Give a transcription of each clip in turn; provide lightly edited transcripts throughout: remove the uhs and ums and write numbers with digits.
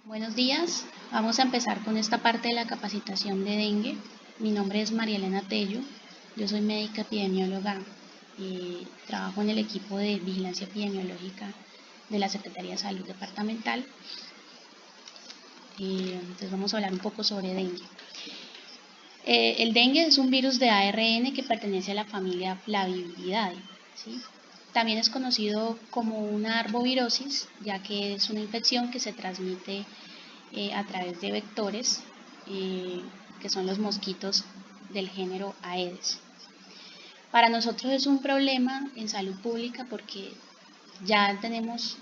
Buenos días, vamos a empezar con esta parte de la capacitación de dengue. Mi nombre es María Elena Tello, yo soy médica epidemióloga y trabajo en el equipo de vigilancia epidemiológica de la Secretaría de Salud Departamental. Entonces vamos a hablar un poco sobre dengue. El dengue es un virus de ARN que pertenece a la familia Flaviviridae, ¿sí? También es conocido como una arbovirosis, ya que es una infección que se transmite a través de vectores, que son los mosquitos del género Aedes. Para nosotros es un problema en salud pública porque ya tenemos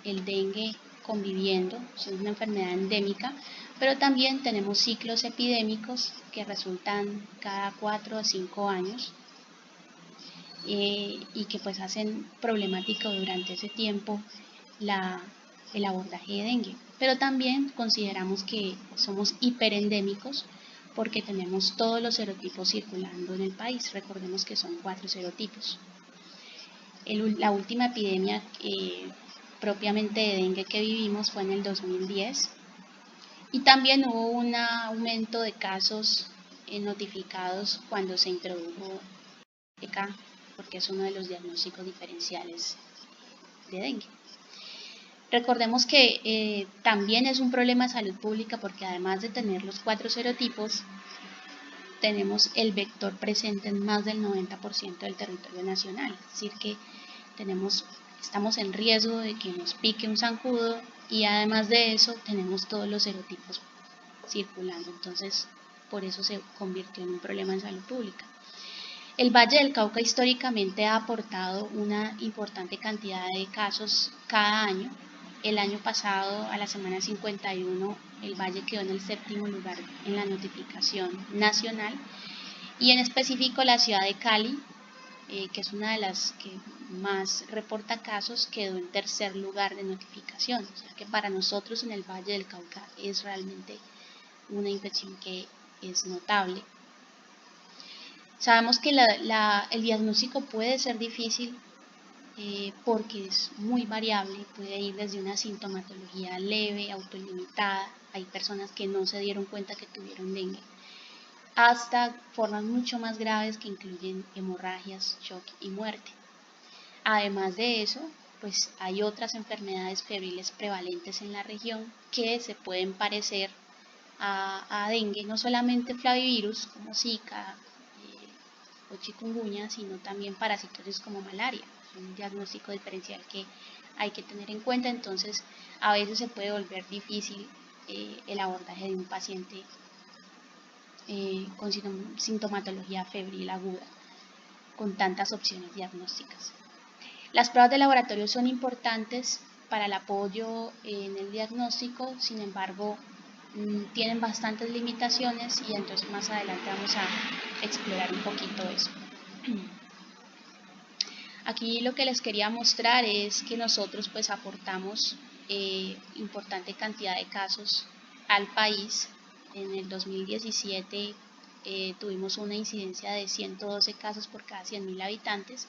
el dengue conviviendo, es una enfermedad endémica, pero también tenemos ciclos epidémicos que resultan cada 4 a 5 años y que pues hacen problemático durante ese tiempo el abordaje de dengue. Pero también consideramos que somos hiperendémicos porque tenemos todos los serotipos circulando en el país. Recordemos que son 4 serotipos. La última epidemia propiamente de dengue que vivimos fue en el 2010 y también hubo un aumento de casos notificados cuando se introdujo ECA, porque es uno de los diagnósticos diferenciales de dengue. Recordemos que también es un problema de salud pública porque además de tener los 4 serotipos, tenemos el vector presente en más del 90% del territorio nacional, es decir que estamos en riesgo de que nos pique un zancudo y además de eso tenemos todos los serotipos circulando, entonces por eso se convirtió en un problema de salud pública. El Valle del Cauca históricamente ha aportado una importante cantidad de casos cada año. El año pasado, a la semana 51, el Valle quedó en el 7º lugar en la notificación nacional y en específico la ciudad de Cali, que es una de las que más reporta casos, quedó en 3er lugar de notificación. O sea que para nosotros en el Valle del Cauca es realmente una infección que es notable. Sabemos que el diagnóstico puede ser difícil porque es muy variable, puede ir desde una sintomatología leve, autolimitada, hay personas que no se dieron cuenta que tuvieron dengue, hasta formas mucho más graves que incluyen hemorragias, shock y muerte. Además de eso, pues hay otras enfermedades febriles prevalentes en la región que se pueden parecer a dengue, no solamente flavivirus como Zika o chikungunya, sino también parasitosis como malaria. Es un diagnóstico diferencial que hay que tener en cuenta, entonces a veces se puede volver difícil el abordaje de un paciente con sintomatología febril aguda, con tantas opciones diagnósticas. Las pruebas de laboratorio son importantes para el apoyo en el diagnóstico, sin embargo, tienen bastantes limitaciones y entonces más adelante vamos a explorar un poquito eso. Aquí lo que les quería mostrar es que nosotros pues aportamos importante cantidad de casos al país. En el 2017 tuvimos una incidencia de 112 casos por cada 100.000 habitantes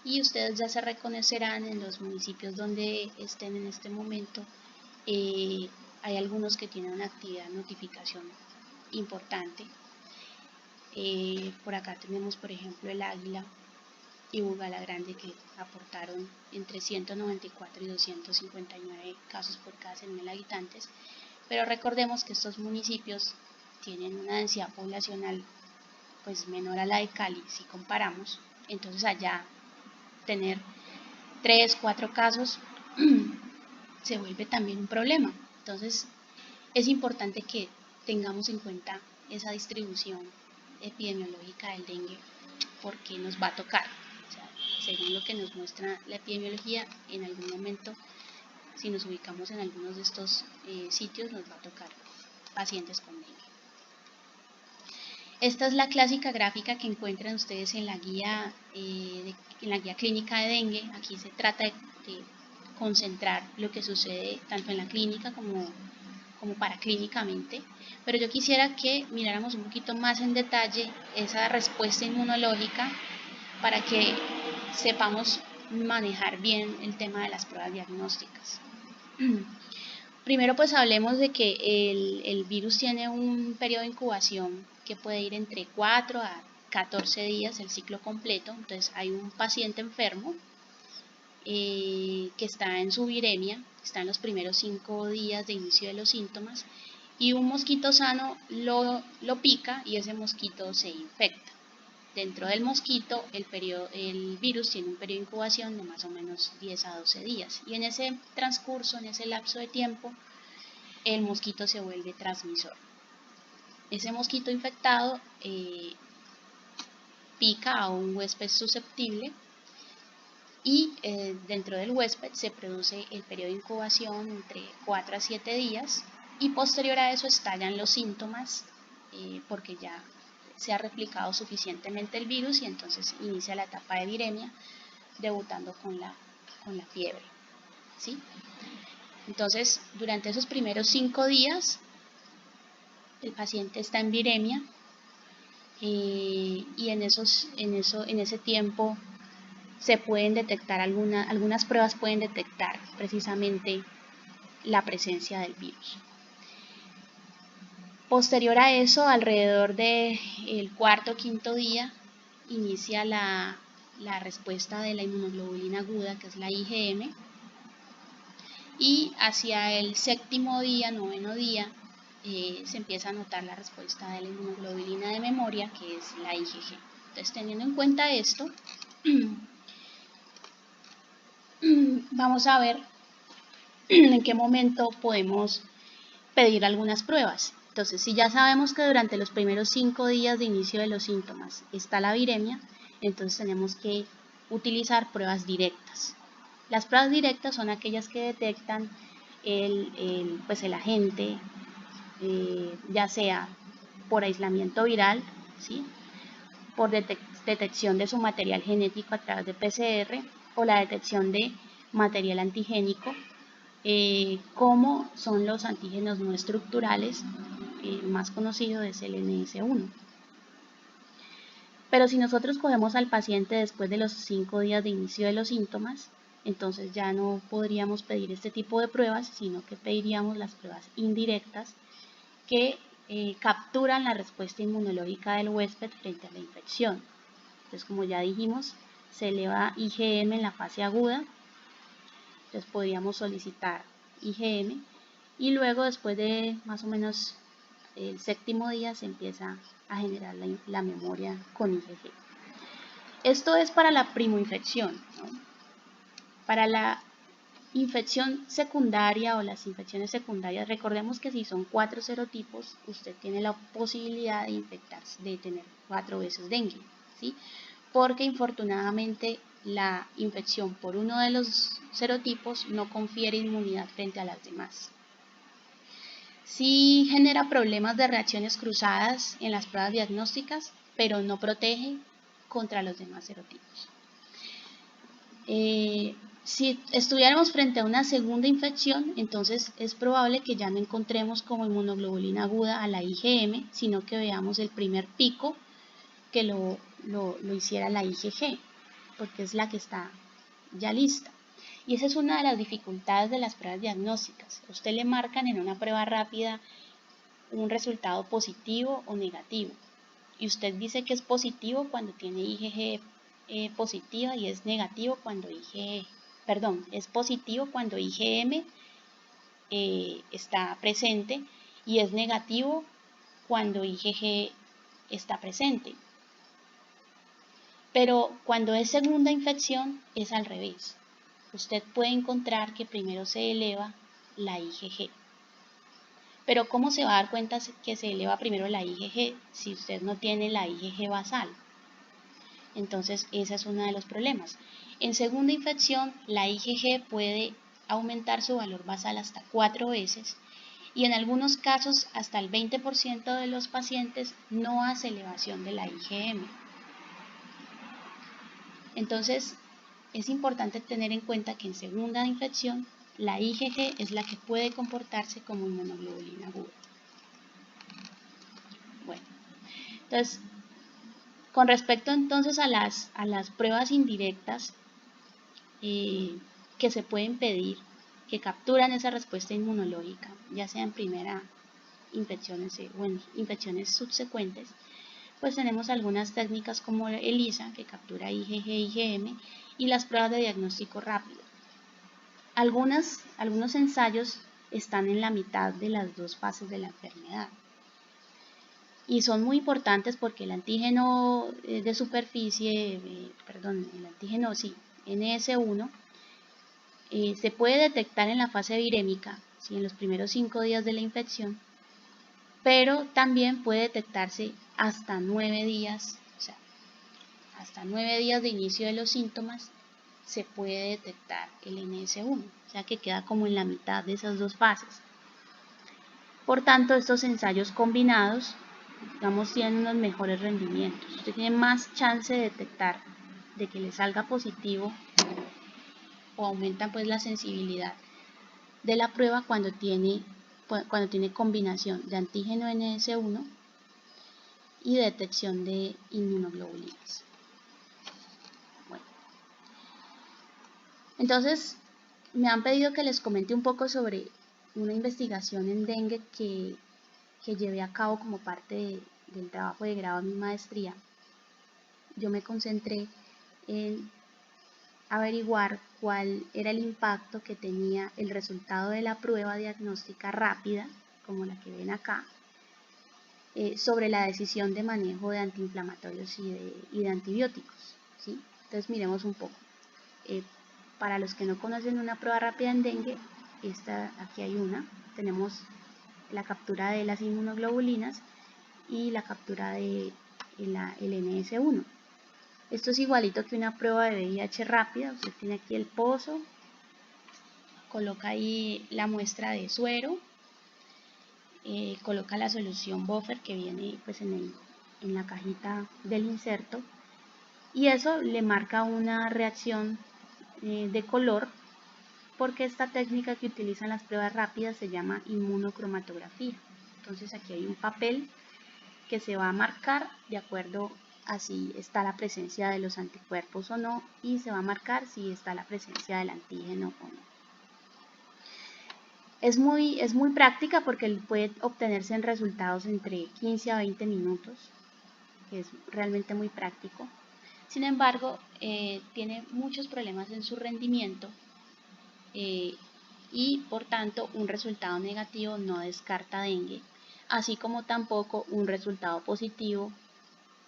y ustedes ya se reconocerán en los municipios donde estén en este momento. Hay algunos que tienen una actividad de notificación importante. Por acá tenemos por ejemplo el Águila y Bugala Grande, que aportaron entre 194 y 259 casos por cada 100.000 habitantes, pero recordemos que estos municipios tienen una densidad poblacional pues menor a la de Cali si comparamos, entonces allá tener 3, 4 casos se vuelve también un problema. Entonces es importante que tengamos en cuenta esa distribución epidemiológica del dengue porque nos va a tocar, o sea, según lo que nos muestra la epidemiología, en algún momento si nos ubicamos en algunos de estos sitios nos va a tocar pacientes con dengue. Esta es la clásica gráfica que encuentran ustedes en la guía clínica de dengue. Aquí se trata de concentrar lo que sucede tanto en la clínica como paraclínicamente, pero yo quisiera que miráramos un poquito más en detalle esa respuesta inmunológica para que sepamos manejar bien el tema de las pruebas diagnósticas. Primero pues hablemos de que el virus tiene un periodo de incubación que puede ir entre 4 a 14 días, el ciclo completo. Entonces hay un paciente enfermo que está en su viremia, está en los primeros 5 días de inicio de los síntomas, y un mosquito sano lo pica y ese mosquito se infecta. Dentro del mosquito el virus tiene un periodo de incubación de más o menos 10 a 12 días, y en ese transcurso, en ese lapso de tiempo, el mosquito se vuelve transmisor. Ese mosquito infectado pica a un huésped susceptible y dentro del huésped se produce el periodo de incubación entre 4 a 7 días, y posterior a eso estallan los síntomas porque ya se ha replicado suficientemente el virus, y entonces inicia la etapa de viremia, debutando con la fiebre, ¿sí? Entonces, durante esos primeros 5 días, el paciente está en viremia y en ese tiempo se pueden detectar algunas pruebas pueden detectar precisamente la presencia del virus. Posterior a eso, alrededor del cuarto o quinto día, inicia la respuesta de la inmunoglobulina aguda, que es la IgM, y hacia el séptimo día, noveno día, se empieza a notar la respuesta de la inmunoglobulina de memoria, que es la IgG. Entonces, teniendo en cuenta esto, vamos a ver en qué momento podemos pedir algunas pruebas. Entonces, si ya sabemos que durante los primeros 5 días de inicio de los síntomas está la viremia, entonces tenemos que utilizar pruebas directas. Las pruebas directas son aquellas que detectan el agente, ya sea por aislamiento viral, ¿sí?, por detección de su material genético a través de PCR, o la detección de material antigénico, como son los antígenos no estructurales, más conocido es el NS1. Pero si nosotros cogemos al paciente después de los 5 días de inicio de los síntomas, entonces ya no podríamos pedir este tipo de pruebas, sino que pediríamos las pruebas indirectas que capturan la respuesta inmunológica del huésped frente a la infección. Entonces, como ya dijimos, se eleva IgM en la fase aguda. Entonces podríamos solicitar IgM, y luego, después de más o menos el séptimo día, se empieza a generar la memoria con IgG. Esto es para la primoinfección, ¿no? Para la infección secundaria o las infecciones secundarias, recordemos que si son 4 serotipos, usted tiene la posibilidad de infectarse, de tener 4 veces dengue, ¿sí? Porque infortunadamente la infección por uno de los serotipos no confiere inmunidad frente a las demás. Sí genera problemas de reacciones cruzadas en las pruebas diagnósticas, pero no protege contra los demás serotipos. Si estuviéramos frente a una segunda infección, entonces es probable que ya no encontremos como inmunoglobulina aguda a la IgM, sino que veamos el primer pico que lo hiciera la IgG, porque es la que está ya lista. Y esa es una de las dificultades de las pruebas diagnósticas. A usted le marcan en una prueba rápida un resultado positivo o negativo, y usted dice que es positivo cuando tiene IgG positiva, y es negativo cuando es positivo cuando IgM está presente, y es negativo cuando IgG está presente. Pero cuando es segunda infección es al revés. Usted puede encontrar que primero se eleva la IgG. Pero ¿cómo se va a dar cuenta que se eleva primero la IgG si usted no tiene la IgG basal? Entonces, ese es uno de los problemas. En segunda infección, la IgG puede aumentar su valor basal hasta 4 veces, y en algunos casos hasta el 20% de los pacientes no hace elevación de la IgM. Entonces, es importante tener en cuenta que en segunda infección, la IgG es la que puede comportarse como inmunoglobulina aguda. Bueno, entonces, con respecto entonces a las pruebas indirectas que se pueden pedir, que capturan esa respuesta inmunológica, ya sea en primera infecciones o en infecciones subsecuentes, pues tenemos algunas técnicas como el ELISA, que captura IgG e IgM, y las pruebas de diagnóstico rápido. Algunos ensayos están en la mitad de las dos fases de la enfermedad. Y son muy importantes porque el antígeno de superficie, el antígeno NS1, se puede detectar en la fase virémica, ¿sí?, en los primeros 5 días de la infección, pero también puede detectarse hasta 9 días, o sea, hasta 9 días de inicio de los síntomas se puede detectar el NS1, o sea que queda como en la mitad de esas dos fases. Por tanto, estos ensayos combinados, digamos, tienen unos mejores rendimientos. Usted tiene más chance de detectar, de que le salga positivo, o aumentan pues la sensibilidad de la prueba cuando tiene combinación de antígeno NS1 y detección de inmunoglobulinas. Bueno, entonces me han pedido que les comente un poco sobre una investigación en dengue que llevé a cabo como parte del trabajo de grado de mi maestría. Yo me concentré en averiguar cuál era el impacto que tenía el resultado de la prueba diagnóstica rápida, como la que ven acá, sobre la decisión de manejo de antiinflamatorios y de antibióticos, ¿sí? Entonces miremos un poco. Para los que no conocen una prueba rápida en dengue, aquí hay una. Tenemos la captura de las inmunoglobulinas y la captura de el NS1. Esto es igualito que una prueba de VIH rápida. Usted tiene aquí el pozo, coloca ahí la muestra de suero, coloca la solución buffer que viene pues en la cajita del inserto, y eso le marca una reacción de color, porque esta técnica que utilizan las pruebas rápidas se llama inmunocromatografía. Entonces aquí hay un papel que se va a marcar de acuerdo a si está la presencia de los anticuerpos o no, y se va a marcar si está la presencia del antígeno o no. Es muy práctica porque puede obtenerse en resultados entre 15 a 20 minutos, que es realmente muy práctico. Sin embargo, tiene muchos problemas en su rendimiento, y por tanto un resultado negativo no descarta dengue, así como tampoco un resultado positivo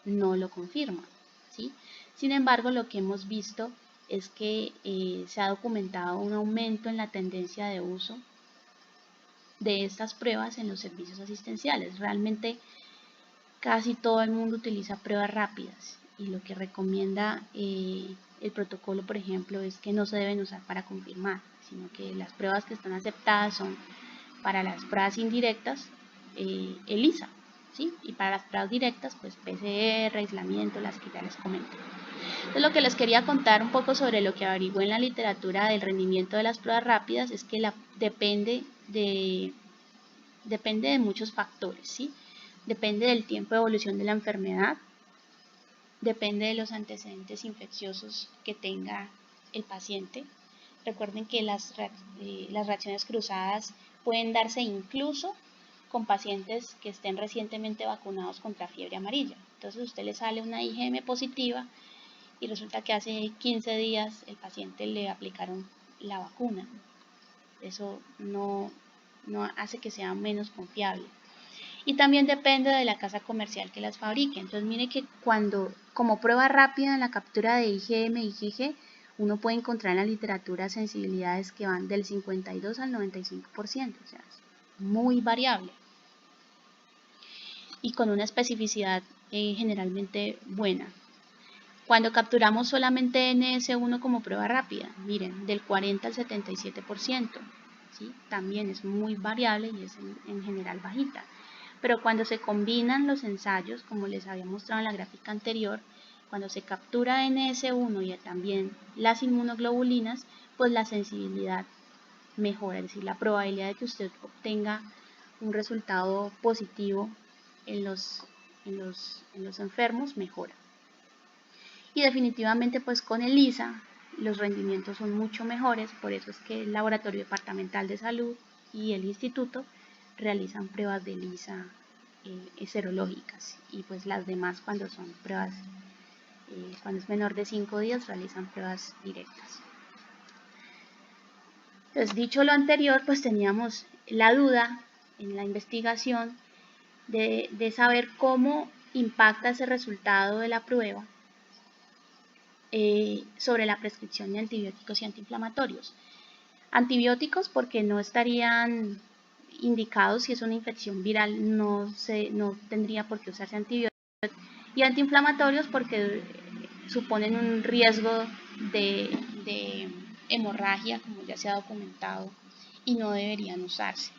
no lo confirma, ¿sí? Sin embargo, lo que hemos visto es que se ha documentado un aumento en la tendencia de uso de estas pruebas en los servicios asistenciales. Realmente casi todo el mundo utiliza pruebas rápidas, y lo que recomienda el protocolo, por ejemplo, es que no se deben usar para confirmar, sino que las pruebas que están aceptadas son para las pruebas indirectas, ELISA, ¿sí? Y para las pruebas directas, pues PCR, aislamiento, las que ya les comento. Entonces, lo que les quería contar un poco sobre lo que averigué en la literatura del rendimiento de las pruebas rápidas es que depende de muchos factores, ¿sí? Depende del tiempo de evolución de la enfermedad, depende de los antecedentes infecciosos que tenga el paciente. Recuerden que las reacciones cruzadas pueden darse incluso con pacientes que estén recientemente vacunados contra fiebre amarilla. Entonces, a usted le sale una IgM positiva y resulta que hace 15 días el paciente le aplicaron la vacuna. Eso no hace que sea menos confiable. Y también depende de la casa comercial que las fabrique. Entonces, mire que como prueba rápida en la captura de IgM y IgG, uno puede encontrar en la literatura sensibilidades que van del 52 al 95%, o sea, es muy variable. Y con una especificidad generalmente buena. Cuando capturamos solamente NS1 como prueba rápida, miren, del 40 al 77%, ¿sí? También es muy variable y es en general bajita. Pero cuando se combinan los ensayos, como les había mostrado en la gráfica anterior, cuando se captura NS1 y también las inmunoglobulinas, pues la sensibilidad mejora, es decir, la probabilidad de que usted obtenga un resultado positivo en los enfermos mejora. Y definitivamente pues con ELISA los rendimientos son mucho mejores, por eso es que el Laboratorio Departamental de Salud y el Instituto realizan pruebas de ELISA serológicas, y pues las demás cuando son pruebas, cuando es menor de 5 días, realizan pruebas directas. Entonces, dicho lo anterior, pues teníamos la duda en la investigación de saber cómo impacta ese resultado de la prueba sobre la prescripción de antibióticos y antiinflamatorios. Antibióticos porque no estarían indicados si es una infección viral, no tendría por qué usarse antibióticos, y antiinflamatorios porque suponen un riesgo de hemorragia, como ya se ha documentado, y no deberían usarse.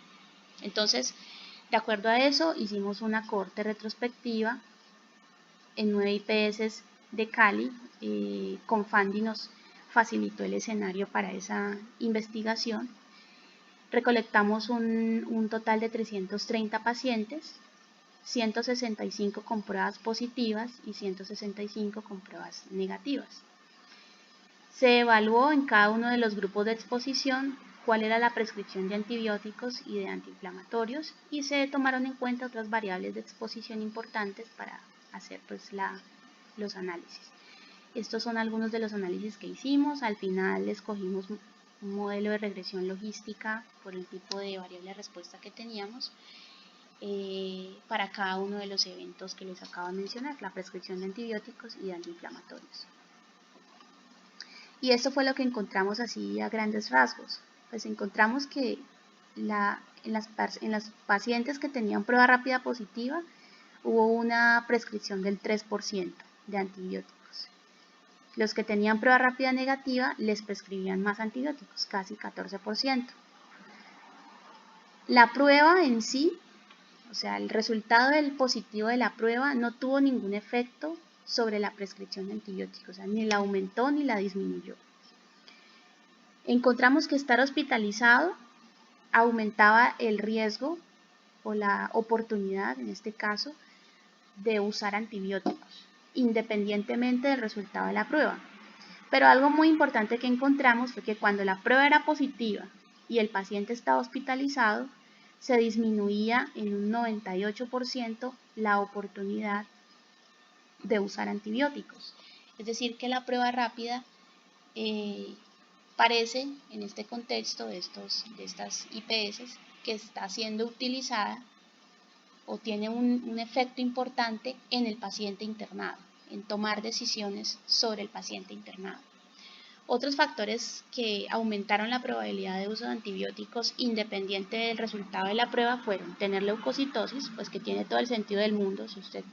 Entonces, de acuerdo a eso, hicimos una cohorte retrospectiva en 9 IPS de Cali. Confandi nos facilitó el escenario para esa investigación. Recolectamos un total de 330 pacientes, 165 con pruebas positivas y 165 con pruebas negativas. Se evaluó en cada uno de los grupos de exposición cuál era la prescripción de antibióticos y de antiinflamatorios, y se tomaron en cuenta otras variables de exposición importantes para hacer pues los análisis. Estos son algunos de los análisis que hicimos. Al final escogimos un modelo de regresión logística por el tipo de variable de respuesta que teníamos para cada uno de los eventos que les acabo de mencionar, la prescripción de antibióticos y de antiinflamatorios. Y esto fue lo que encontramos así a grandes rasgos. Pues encontramos que en las pacientes que tenían prueba rápida positiva hubo una prescripción del 3% de antibióticos. Los que tenían prueba rápida negativa les prescribían más antibióticos, casi 14%. La prueba en sí, o sea, el resultado del positivo de la prueba no tuvo ningún efecto sobre la prescripción de antibióticos, o sea, ni la aumentó ni la disminuyó. Encontramos que estar hospitalizado aumentaba el riesgo o la oportunidad, en este caso, de usar antibióticos, independientemente del resultado de la prueba. Pero algo muy importante que encontramos fue que cuando la prueba era positiva y el paciente estaba hospitalizado, se disminuía en un 98% la oportunidad de usar antibióticos. Es decir, que la prueba rápida parece, en este contexto de estas IPS, que está siendo utilizada o tiene un efecto importante en el paciente internado, en tomar decisiones sobre el paciente internado. Otros factores que aumentaron la probabilidad de uso de antibióticos independiente del resultado de la prueba fueron tener leucocitosis, pues que tiene todo el sentido del mundo. Si usted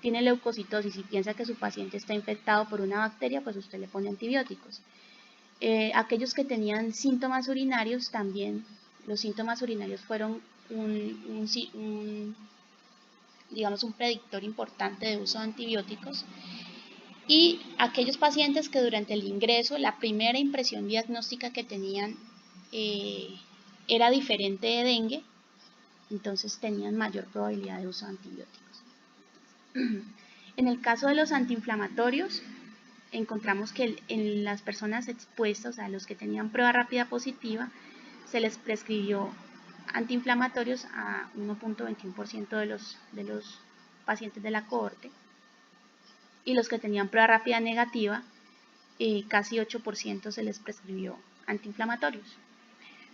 tiene leucocitosis y piensa que su paciente está infectado por una bacteria, pues usted le pone antibióticos. Aquellos que tenían síntomas urinarios, también los síntomas urinarios fueron digamos un predictor importante de uso de antibióticos. Y aquellos pacientes que durante el ingreso la primera impresión diagnóstica que tenían era diferente de dengue, entonces tenían mayor probabilidad de uso de antibióticos. En el caso de los antiinflamatorios, encontramos que en las personas expuestas, o sea, los que tenían prueba rápida positiva, se les prescribió antiinflamatorios a 1.21% de los pacientes de la cohorte, y los que tenían prueba rápida negativa, casi 8% se les prescribió antiinflamatorios.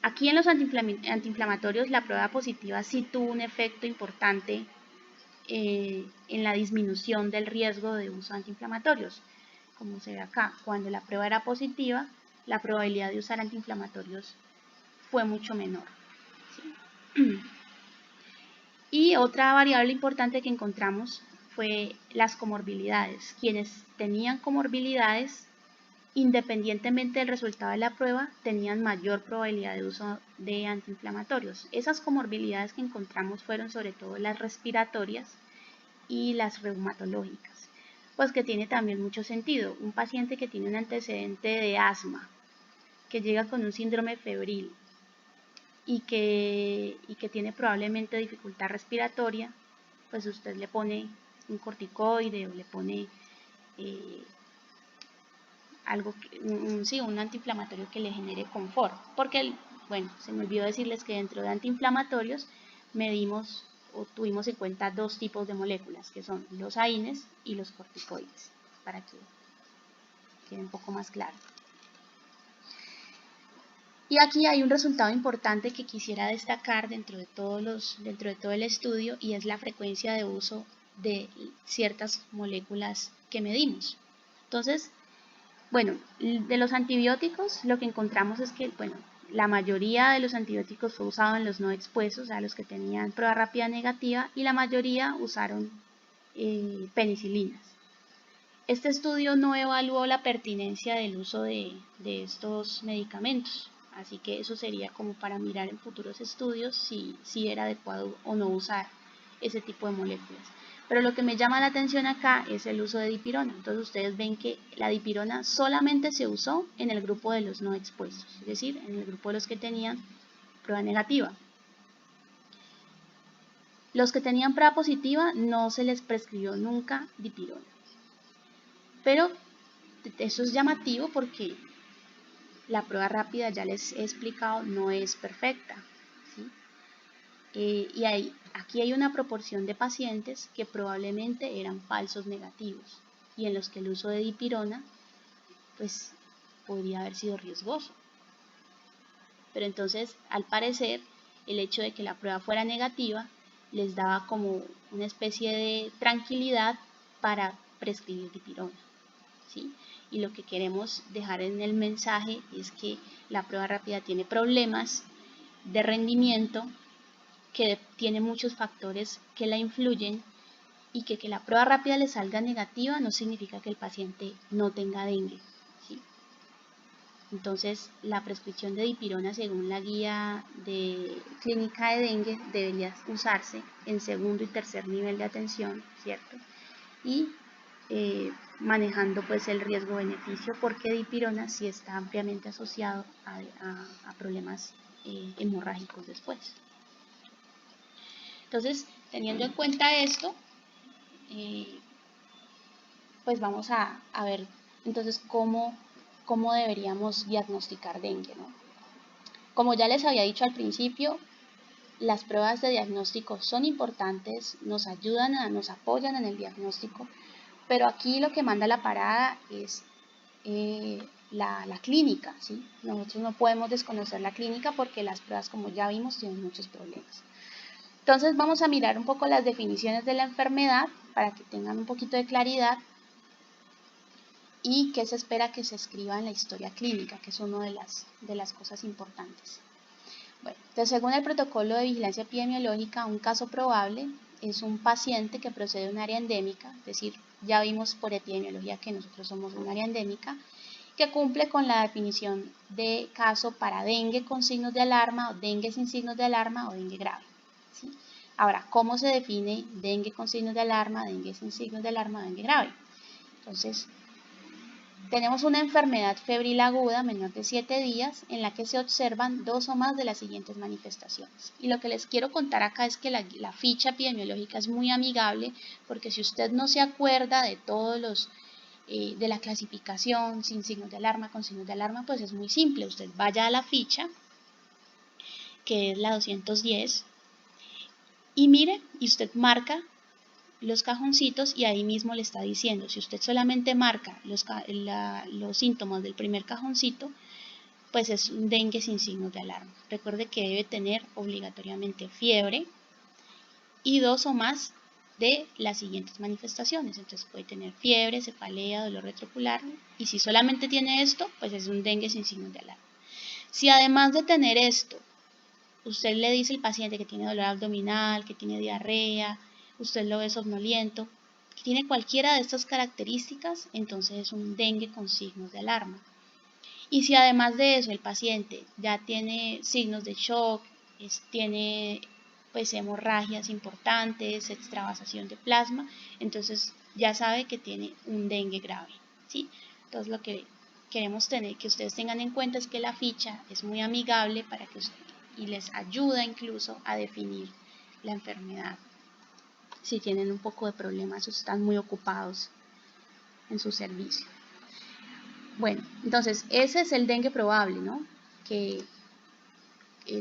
Aquí en los antiinflamatorios la prueba positiva sí tuvo un efecto importante en la disminución del riesgo de uso de antiinflamatorios. Como se ve acá, cuando la prueba era positiva, la probabilidad de usar antiinflamatorios fue mucho menor. ¿Sí? Y otra variable importante que encontramos fue las comorbilidades. Quienes tenían comorbilidades, independientemente del resultado de la prueba, tenían mayor probabilidad de uso de antiinflamatorios. Esas comorbilidades que encontramos fueron sobre todo las respiratorias y las reumatológicas, pues que tiene también mucho sentido. Un paciente que tiene un antecedente de asma, que llega con un síndrome febril y que tiene probablemente dificultad respiratoria, pues usted le pone un corticoide o le pone algo, sí, un antiinflamatorio que le genere confort, porque, bueno, se me olvidó decirles que dentro de antiinflamatorios medimos o tuvimos en cuenta dos tipos de moléculas, que son los AINES y los corticoides, para que quede un poco más claro. Y aquí hay un resultado importante que quisiera destacar dentro de todo el estudio, y es la frecuencia de uso de ciertas moléculas que medimos. Entonces, bueno, de los antibióticos lo que encontramos es que, bueno, la mayoría de los antibióticos fue usado en los no expuestos, o sea, los que tenían prueba rápida negativa, y la mayoría usaron penicilinas. Este estudio no evaluó la pertinencia del uso de estos medicamentos, así que eso sería como para mirar en futuros estudios si era adecuado o no usar ese tipo de moléculas. Pero lo que me llama la atención acá es el uso de dipirona. Entonces ustedes ven que la dipirona solamente se usó en el grupo de los no expuestos, es decir, en el grupo de los que tenían prueba negativa. Los que tenían prueba positiva no se les prescribió nunca dipirona. Pero eso es llamativo porque la prueba rápida, ya les he explicado, no es perfecta, ¿sí? Y aquí hay una proporción de pacientes que probablemente eran falsos negativos y en los que el uso de dipirona pues podría haber sido riesgoso. Pero entonces, al parecer, el hecho de que la prueba fuera negativa les daba como una especie de tranquilidad para prescribir dipirona, ¿sí? Y lo que queremos dejar en el mensaje es que la prueba rápida tiene problemas de rendimiento, que tiene muchos factores que la influyen, y que la prueba rápida le salga negativa no significa que el paciente no tenga dengue, ¿sí? Entonces, la prescripción de dipirona según la guía de clínica de dengue debería usarse en segundo y tercer nivel de atención, ¿cierto? Y manejando pues el riesgo-beneficio, porque dipirona sí está ampliamente asociado a problemas hemorrágicos después. Entonces, teniendo en cuenta esto, pues vamos a ver entonces cómo deberíamos diagnosticar dengue, ¿no? Como ya les había dicho al principio, las pruebas de diagnóstico son importantes, nos apoyan en el diagnóstico, pero aquí lo que manda la parada es la clínica, ¿sí? Nosotros no podemos desconocer la clínica porque las pruebas, como ya vimos, tienen muchos problemas. Entonces vamos a mirar un poco las definiciones de la enfermedad para que tengan un poquito de claridad y qué se espera que se escriba en la historia clínica, que es una de las cosas importantes. Bueno, entonces según el protocolo de vigilancia epidemiológica, un caso probable es un paciente que procede de un área endémica, es decir, ya vimos por epidemiología que nosotros somos un área endémica, que cumple con la definición de caso para dengue con signos de alarma o dengue sin signos de alarma o dengue grave, ¿sí? Ahora, ¿cómo se define dengue con signos de alarma, dengue sin signos de alarma, dengue grave? Entonces, tenemos una enfermedad febril aguda menor de 7 días en la que se observan 2 o más de las siguientes manifestaciones. Y lo que les quiero contar acá es que la ficha epidemiológica es muy amigable, porque si usted no se acuerda de todos los de la clasificación sin signos de alarma, con signos de alarma, pues es muy simple. Usted vaya a la ficha, que es la 210, y mire, y usted marca los cajoncitos y ahí mismo le está diciendo, si usted solamente marca los síntomas del primer cajoncito, pues es un dengue sin signos de alarma. Recuerde que debe tener obligatoriamente fiebre y 2 o más de las siguientes manifestaciones. Entonces puede tener fiebre, cefalea, dolor retrocular, y si solamente tiene esto, pues es un dengue sin signos de alarma. Si además de tener esto, usted le dice al paciente que tiene dolor abdominal, que tiene diarrea, usted lo ve somnoliento, que tiene cualquiera de estas características, entonces es un dengue con signos de alarma. Y si además de eso el paciente ya tiene signos de shock, tiene pues hemorragias importantes, extravasación de plasma, entonces ya sabe que tiene un dengue grave, ¿sí? Entonces lo que queremos que ustedes tengan en cuenta es que la ficha es muy amigable para que y les ayuda incluso a definir la enfermedad si tienen un poco de problemas o están muy ocupados en su servicio. Bueno, entonces ese es el dengue probable, ¿no? Que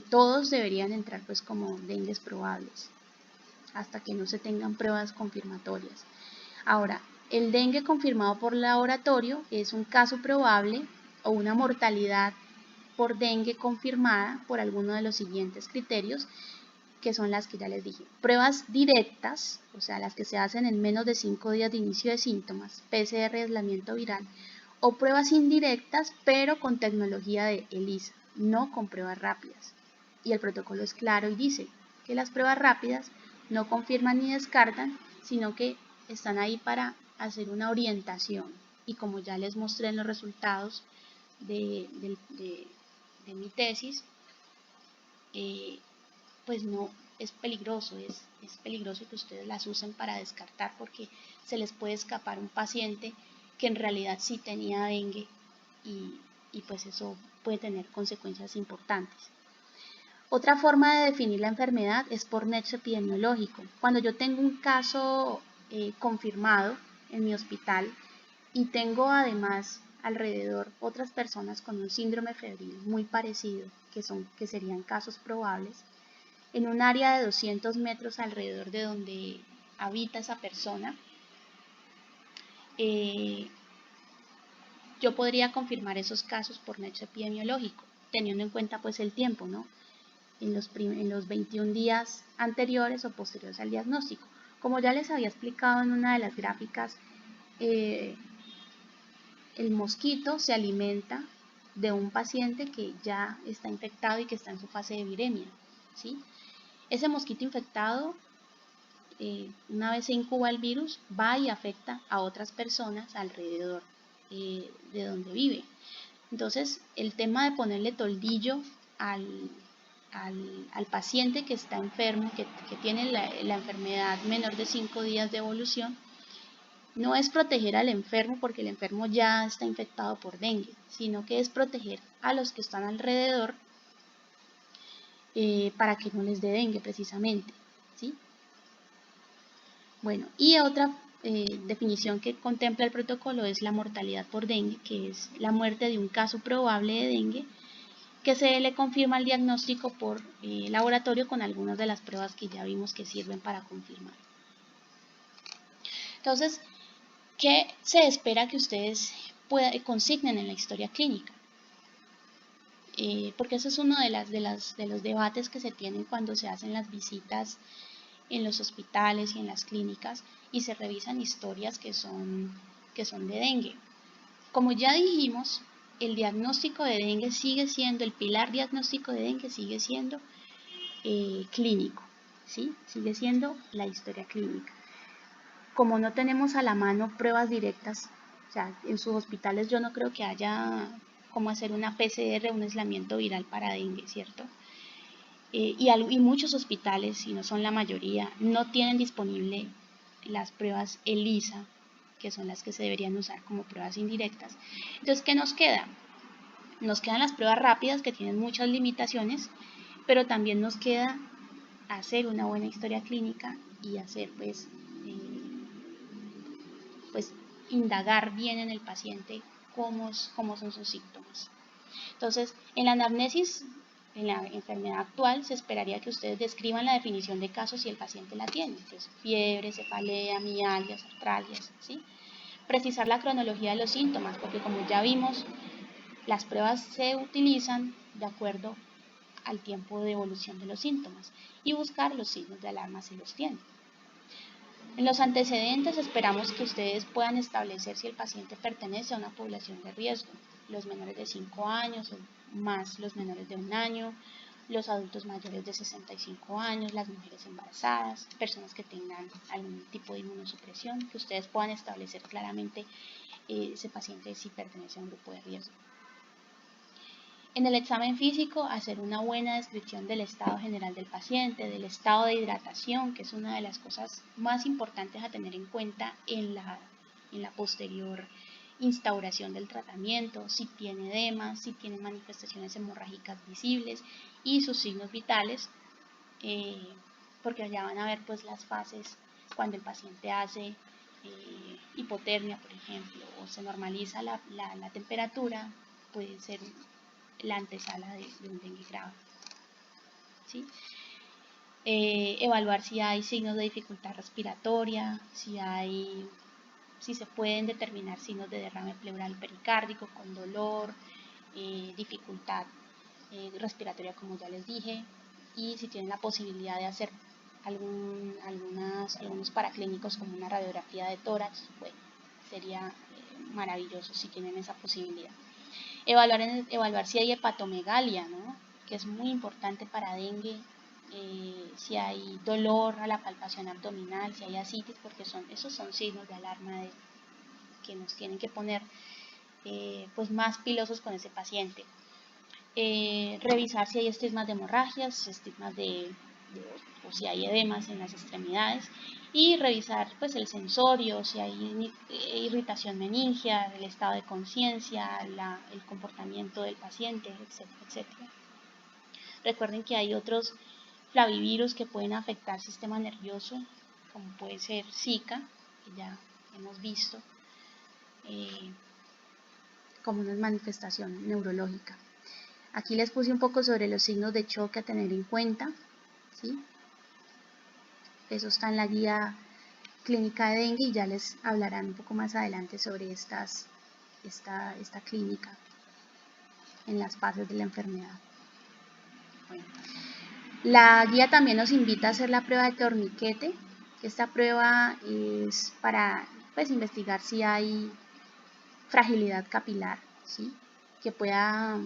todos deberían entrar pues como dengues probables hasta que no se tengan pruebas confirmatorias. Ahora, el dengue confirmado por laboratorio es un caso probable o una mortalidad por dengue confirmada por alguno de los siguientes criterios, que son las que ya les dije. Pruebas directas, o sea, las que se hacen en menos de 5 días de inicio de síntomas, PCR de aislamiento viral, o pruebas indirectas, pero con tecnología de ELISA, no con pruebas rápidas. Y el protocolo es claro y dice que las pruebas rápidas no confirman ni descartan, sino que están ahí para hacer una orientación. Y como ya les mostré en los resultados de mi tesis, pues no es peligroso, es peligroso que ustedes las usen para descartar porque se les puede escapar un paciente que en realidad sí tenía dengue y pues eso puede tener consecuencias importantes. Otra forma de definir la enfermedad es por nexo epidemiológico. Cuando yo tengo un caso confirmado en mi hospital y tengo además alrededor otras personas con un síndrome febril muy parecido, que serían casos probables, en un área de 200 metros alrededor de donde habita esa persona, yo podría confirmar esos casos por nexo epidemiológico, teniendo en cuenta pues el tiempo, ¿no? En los 21 días anteriores o posteriores al diagnóstico. Como ya les había explicado en una de las gráficas, el mosquito se alimenta de un paciente que ya está infectado y que está en su fase de viremia, ¿sí? Ese mosquito infectado, una vez se incuba el virus, va y afecta a otras personas alrededor de donde vive. Entonces, el tema de ponerle toldillo al paciente que está enfermo, que tiene la enfermedad menor de 5 días de evolución, no es proteger al enfermo porque el enfermo ya está infectado por dengue, sino que es proteger a los que están alrededor para que no les dé dengue precisamente, ¿sí? Bueno, y otra definición que contempla el protocolo es la mortalidad por dengue, que es la muerte de un caso probable de dengue que se le confirma el diagnóstico por laboratorio con algunas de las pruebas que ya vimos que sirven para confirmar. Entonces, ¿qué se espera que ustedes consignen en la historia clínica? Porque eso es uno de los debates que se tienen cuando se hacen las visitas en los hospitales y en las clínicas y se revisan historias que son de dengue. Como ya dijimos, el diagnóstico de dengue sigue siendo, el pilar diagnóstico de dengue sigue siendo clínico, ¿sí? Sigue siendo la historia clínica. Como no tenemos a la mano pruebas directas, o sea, en sus hospitales yo no creo que haya como hacer una PCR, un aislamiento viral para dengue, ¿cierto? Y muchos hospitales, y no son la mayoría, no tienen disponible las pruebas ELISA, que son las que se deberían usar como pruebas indirectas. Entonces, ¿qué nos queda? Nos quedan las pruebas rápidas que tienen muchas limitaciones, pero también nos queda hacer una buena historia clínica y hacer pues indagar bien en el paciente cómo son sus síntomas. Entonces, en la anamnesis, en la enfermedad actual, se esperaría que ustedes describan la definición de casos si el paciente la tiene, pues fiebre, cefalea, mialgias, artralgias, ¿sí? Precisar la cronología de los síntomas, porque como ya vimos, las pruebas se utilizan de acuerdo al tiempo de evolución de los síntomas y buscar los signos de alarma si los tienen. En los antecedentes esperamos que ustedes puedan establecer si el paciente pertenece a una población de riesgo, los menores de 5 años o más los menores de 1 año, los adultos mayores de 65 años, las mujeres embarazadas, personas que tengan algún tipo de inmunosupresión, que ustedes puedan establecer claramente ese paciente si pertenece a un grupo de riesgo. En el examen físico, hacer una buena descripción del estado general del paciente, del estado de hidratación, que es una de las cosas más importantes a tener en cuenta en la posterior instauración del tratamiento, si tiene edemas, si tiene manifestaciones hemorrágicas visibles y sus signos vitales, porque allá van a ver pues las fases cuando el paciente hace hipotermia, por ejemplo, o se normaliza la temperatura, puede ser la antesala de un dengue grave. ¿Sí? Evaluar si hay signos de dificultad respiratoria, si se pueden determinar signos de derrame pleural pericárdico con dolor, dificultad respiratoria, como ya les dije, y si tienen la posibilidad de hacer algunos paraclínicos como una radiografía de tórax, bueno, sería maravilloso si tienen esa posibilidad. Evaluar si hay hepatomegalia, ¿no? Que es muy importante para dengue, si hay dolor a la palpación abdominal, si hay ascitis, porque esos son signos de alarma que nos tienen que poner pues más pilosos con ese paciente. Revisar si hay estigmas de hemorragias, o si hay edemas en las extremidades, y revisar pues el sensorio, si hay irritación meningia, el estado de conciencia, el comportamiento del paciente, etcétera, etcétera. Recuerden que hay otros flavivirus que pueden afectar el sistema nervioso, como puede ser Zika, que ya hemos visto, como una manifestación neurológica. Aquí les puse un poco sobre los signos de choque a tener en cuenta, ¿sí? Eso está en la guía clínica de dengue y ya les hablarán un poco más adelante sobre esta clínica en las fases de la enfermedad. Bueno, la guía también nos invita a hacer la prueba de torniquete. Esta prueba es para pues, investigar si hay fragilidad capilar, ¿sí? Que pueda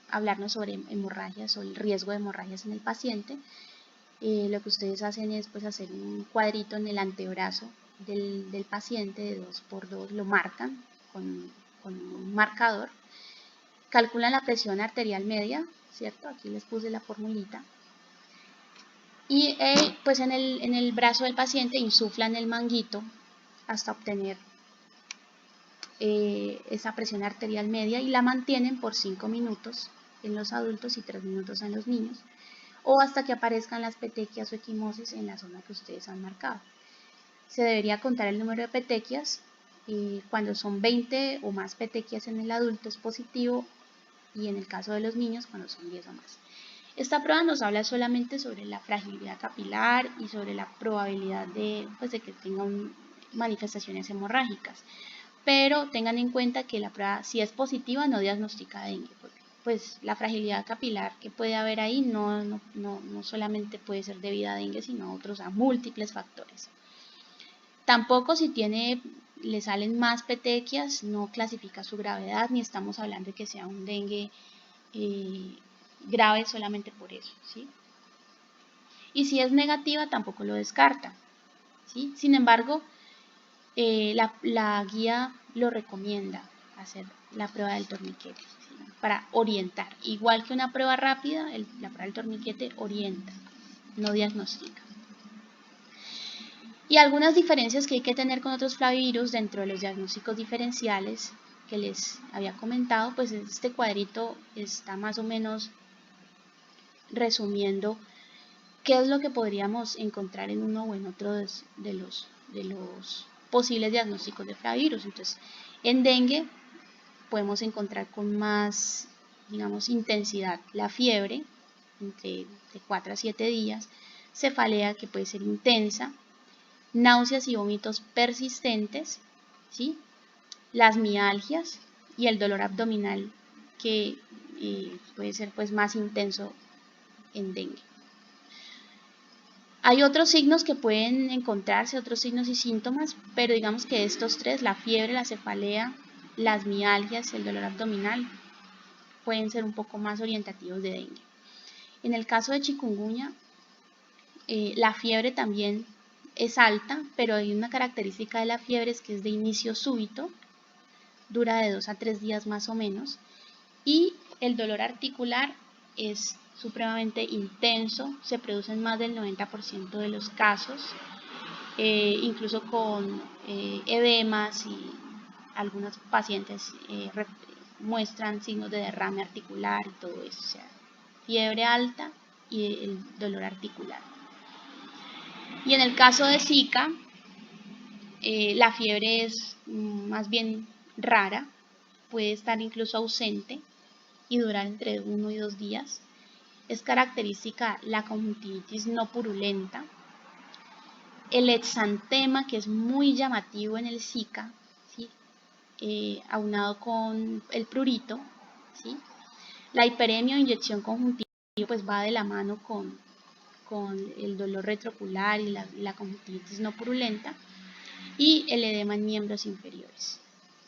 hablarnos sobre hemorragias o el riesgo de hemorragias en el paciente. Lo que ustedes hacen es pues, hacer un cuadrito en el antebrazo del paciente de 2×2, lo marcan con un marcador, calculan la presión arterial media, ¿cierto? Aquí les puse la formulita. Y pues en el brazo del paciente insuflan el manguito hasta obtener esa presión arterial media y la mantienen por 5 minutos en los adultos y 3 minutos en los niños, o hasta que aparezcan las petequias o equimosis en la zona que ustedes han marcado. Se debería contar el número de petequias, cuando son 20 o más petequias en el adulto es positivo, y en el caso de los niños cuando son 10 o más. Esta prueba nos habla solamente sobre la fragilidad capilar y sobre la probabilidad de que tengan manifestaciones hemorrágicas, pero tengan en cuenta que la prueba, si es positiva, no diagnostica dengue, porque pues la fragilidad capilar que puede haber ahí no solamente puede ser debida a dengue, sino a múltiples factores. Tampoco si le salen más petequias, no clasifica su gravedad, ni estamos hablando de que sea un dengue grave solamente por eso, ¿sí? Y si es negativa, tampoco lo descarta, ¿sí? Sin embargo, la guía lo recomienda hacer la prueba del torniquete, ¿sí? Para orientar. Igual que una prueba rápida, la prueba del torniquete orienta, no diagnostica. Y algunas diferencias que hay que tener con otros flavivirus dentro de los diagnósticos diferenciales que les había comentado, pues este cuadrito está más o menos resumiendo qué es lo que podríamos encontrar en uno o en otro de los posibles diagnósticos de flavivirus. Entonces, en dengue podemos encontrar con más, digamos, intensidad la fiebre, de 4 a 7 días, cefalea que puede ser intensa, náuseas y vómitos persistentes, ¿sí? Las mialgias y el dolor abdominal que puede ser pues más intenso en dengue. Hay otros signos que pueden encontrarse, otros signos y síntomas, pero digamos que estos tres, la fiebre, la cefalea, las mialgias y el dolor abdominal, pueden ser un poco más orientativos de dengue. En el caso de chikungunya, la fiebre también es alta, pero hay una característica de la fiebre es que es de inicio súbito, dura de 2 a 3 días más o menos, y el dolor articular es supremamente intenso, se produce en más del 90% de los casos, incluso con edemas, y algunos pacientes muestran signos de derrame articular y todo eso, o sea, fiebre alta y el dolor articular. Y en el caso de Zika, La fiebre es más bien rara, puede estar incluso ausente y durar entre 1 y 2 días. Es característica la conjuntivitis no purulenta, el exantema, que es muy llamativo en el Zika, ¿sí? Aunado con el prurito, ¿sí? La hiperemia o inyección conjuntiva pues va de la mano con el dolor retroocular y la conjuntivitis no purulenta, y el edema en miembros inferiores,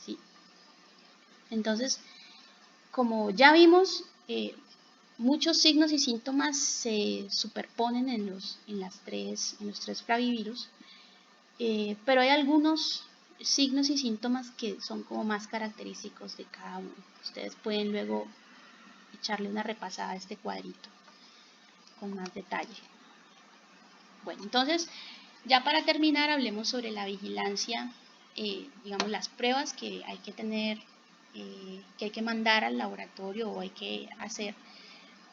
¿sí? Entonces, como ya vimos, muchos signos y síntomas se superponen en los tres flavivirus, pero hay algunos signos y síntomas que son como más característicos de cada uno. Ustedes pueden luego echarle una repasada a este cuadrito con más detalle. Bueno, entonces, ya para terminar, hablemos sobre la vigilancia, digamos las pruebas que hay que tener, que hay que mandar al laboratorio o hay que hacer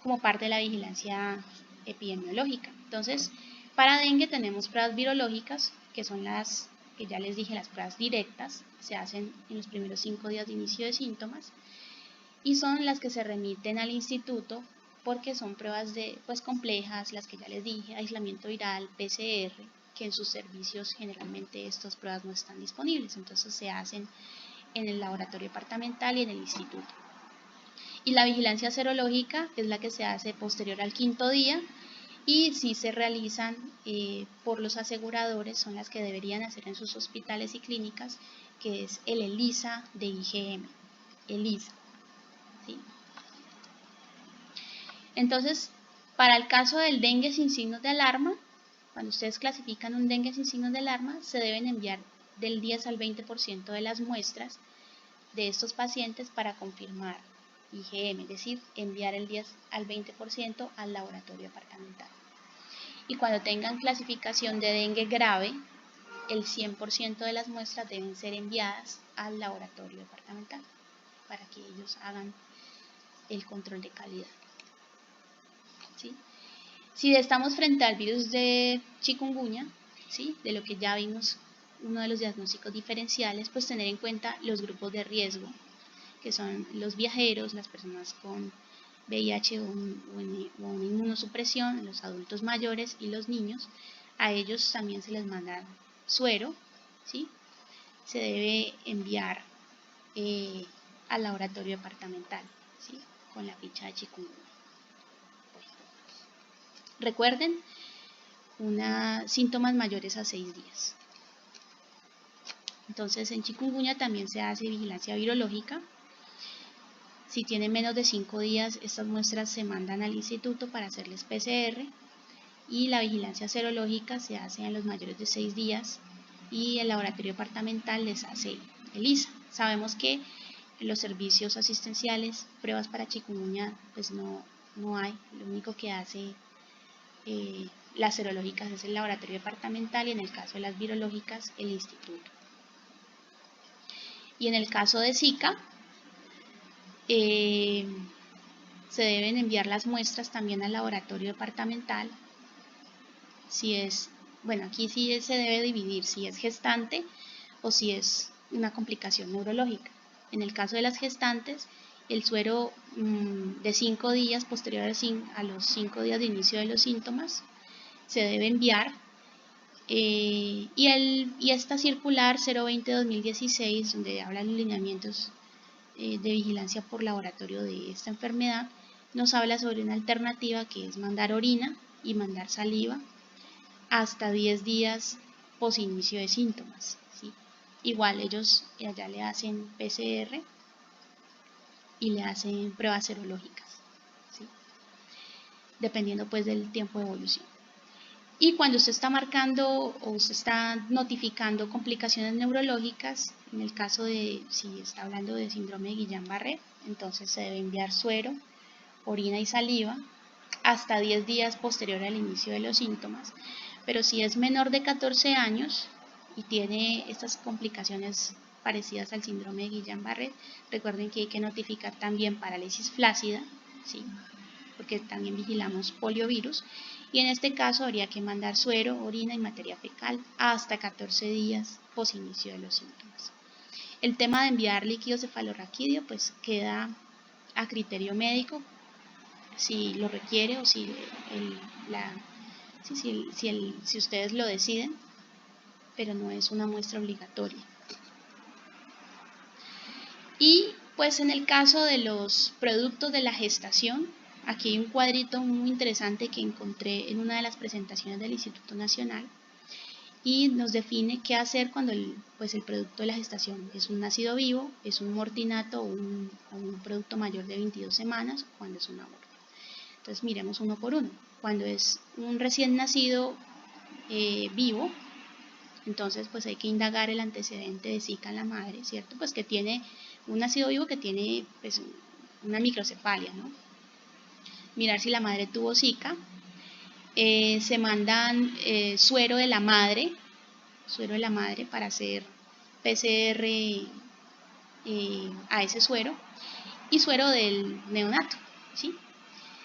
como parte de la vigilancia epidemiológica. Entonces, para dengue tenemos pruebas virológicas, que son las que ya les dije, las pruebas directas, se hacen en los primeros 5 días de inicio de síntomas, y son las que se remiten al instituto porque son pruebas pues complejas, las que ya les dije, aislamiento viral, PCR, que en sus servicios generalmente estas pruebas no están disponibles, entonces se hacen en el laboratorio departamental y en el instituto. Y la vigilancia serológica es la que se hace posterior al 5.º día, y si se realizan por los aseguradores, son las que deberían hacer en sus hospitales y clínicas, que es el ELISA de IgM, ELISA, ¿sí? Entonces, para el caso del dengue sin signos de alarma, cuando ustedes clasifican un dengue sin signos de alarma, se deben enviar del 10 al 20% de las muestras de estos pacientes para confirmar IgM, es decir, enviar el 10 al 20% al laboratorio departamental. Y cuando tengan clasificación de dengue grave, el 100% de las muestras deben ser enviadas al laboratorio departamental para que ellos hagan el control de calidad, ¿sí? Si estamos frente al virus de chikungunya, ¿sí?, de lo que ya vimos, uno de los diagnósticos diferenciales, pues tener en cuenta los grupos de riesgo, que son los viajeros, las personas con VIH o una inmunosupresión, los adultos mayores y los niños. A ellos también se les manda suero, ¿sí? Se debe enviar al laboratorio departamental, ¿sí?, con la ficha de chikungunya. Recuerden, síntomas mayores a 6 días. Entonces, en chikungunya también se hace vigilancia virológica. Si tienen menos de 5 días, estas muestras se mandan al instituto para hacerles PCR, y la vigilancia serológica se hace en los mayores de 6 días y el laboratorio departamental les hace ELISA. Sabemos que en los servicios asistenciales, pruebas para chikungunya, pues no hay. Lo único que hace las serológicas es el laboratorio departamental, y en el caso de las virológicas, el instituto. Y en el caso de Zika, se deben enviar las muestras también al laboratorio departamental. Aquí sí se debe dividir si es gestante o si es una complicación neurológica. En el caso de las gestantes, el suero de 5 días posterior a los 5 días de inicio de los síntomas se debe enviar, y esta circular 020-2016, donde habla de los lineamientos de vigilancia por laboratorio de esta enfermedad, nos habla sobre una alternativa que es mandar orina y mandar saliva hasta 10 días pos inicio de síntomas, ¿sí? Igual ellos allá le hacen PCR y le hacen pruebas serológicas, ¿sí?, dependiendo pues del tiempo de evolución. Y cuando usted está marcando o usted está notificando complicaciones neurológicas, en el caso de, si está hablando de síndrome de Guillain-Barré, entonces se debe enviar suero, orina y saliva hasta 10 días posterior al inicio de los síntomas. Pero si es menor de 14 años y tiene estas complicaciones parecidas al síndrome de Guillain-Barré, recuerden que hay que notificar también parálisis flácida, ¿sí?, porque también vigilamos poliovirus, y en este caso habría que mandar suero, orina y materia fecal hasta 14 días posinicio de los síntomas. El tema de enviar líquido cefalorraquídeo pues queda a criterio médico si lo requiere o si ustedes lo deciden, pero no es una muestra obligatoria. Y pues en el caso de los productos de la gestación, aquí hay un cuadrito muy interesante que encontré en una de las presentaciones del Instituto Nacional y nos define qué hacer cuando el producto de la gestación es un nacido vivo, es un mortinato o un producto mayor de 22 semanas, cuando es un aborto. Entonces miremos uno por uno. Cuando es un recién nacido vivo, entonces pues hay que indagar el antecedente de Zika en la madre, ¿cierto? Pues que tiene un nacido vivo que tiene pues una microcefalia, ¿no? Mirar si la madre tuvo Zika. Se mandan suero de la madre para hacer PCR a ese suero y suero del neonato, ¿sí?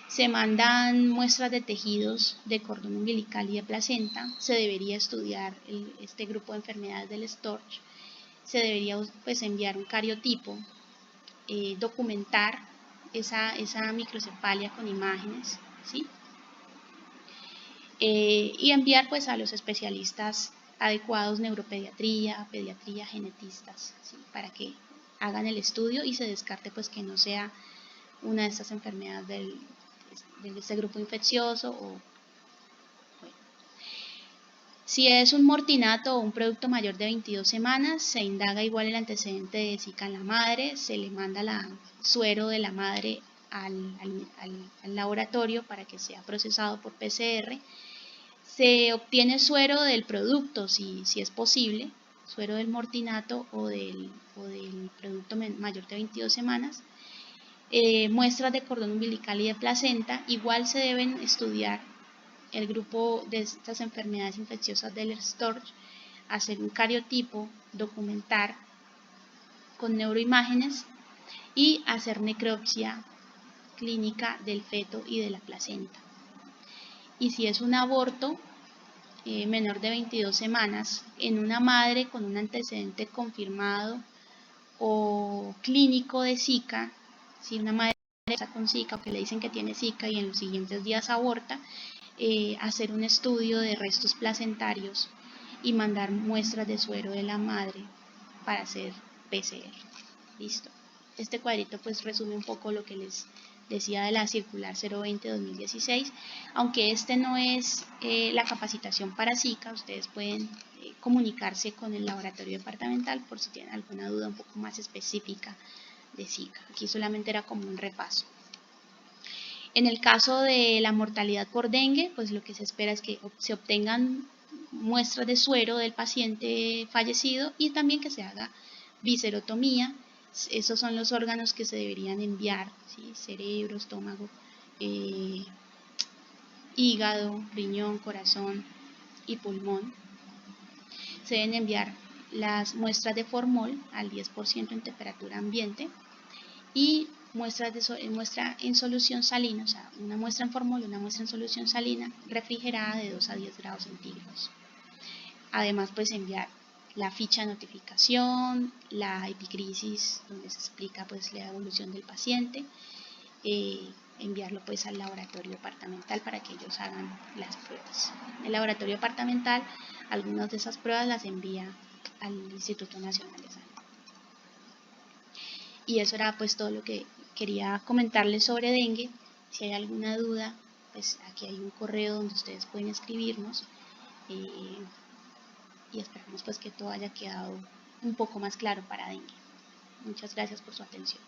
Se mandan muestras de tejidos de cordón umbilical y de placenta. Se debería estudiar este grupo de enfermedades del Storch. Se debería pues enviar un cariotipo, documentar esa microcefalia con imágenes, ¿sí? Y enviar pues a los especialistas adecuados, neuropediatría, pediatría, genetistas, ¿sí? Para que hagan el estudio y se descarte pues que no sea una de estas enfermedades de este grupo infeccioso. Bueno. Si es un mortinato o un producto mayor de 22 semanas, se indaga igual el antecedente de Zika en la madre, se le manda la suero de la madre al laboratorio para que sea procesado por PCR. Se obtiene suero del producto, si es posible, suero del mortinato o del producto mayor de 22 semanas. Muestras de cordón umbilical y de placenta, igual se deben estudiar el grupo de estas enfermedades infecciosas del Storch, hacer un cariotipo, documentar con neuroimágenes y hacer necropsia clínica del feto y de la placenta. Y si es un aborto menor de 22 semanas en una madre con un antecedente confirmado o clínico de Zika, si una madre está con Zika o que le dicen que tiene Zika y en los siguientes días aborta, hacer un estudio de restos placentarios y mandar muestras de suero de la madre para hacer PCR. Listo. Este cuadrito pues resume un poco lo que les decía de la circular 020-2016, aunque este no es la capacitación para Zika, ustedes pueden comunicarse con el laboratorio departamental por si tienen alguna duda un poco más específica de Zika. Aquí solamente era como un repaso. En el caso de la mortalidad por dengue, pues lo que se espera es que se obtengan muestras de suero del paciente fallecido y también que se haga viscerotomía. Esos son los órganos que se deberían enviar, ¿sí? Cerebro, estómago, hígado, riñón, corazón y pulmón. Se deben enviar las muestras de formol al 10% en temperatura ambiente y muestra en solución salina, o sea, una muestra en formol y una muestra en solución salina refrigerada de 2 a 10 grados centígrados. Además, pues enviar la ficha de notificación, la epicrisis, donde se explica pues la evolución del paciente, enviarlo pues al laboratorio departamental para que ellos hagan las pruebas. El laboratorio departamental, algunas de esas pruebas las envía al Instituto Nacional de Salud. Y eso era pues todo lo que quería comentarles sobre dengue. Si hay alguna duda, pues aquí hay un correo donde ustedes pueden escribirnos y esperamos pues que todo haya quedado un poco más claro para dengue. Muchas gracias por su atención.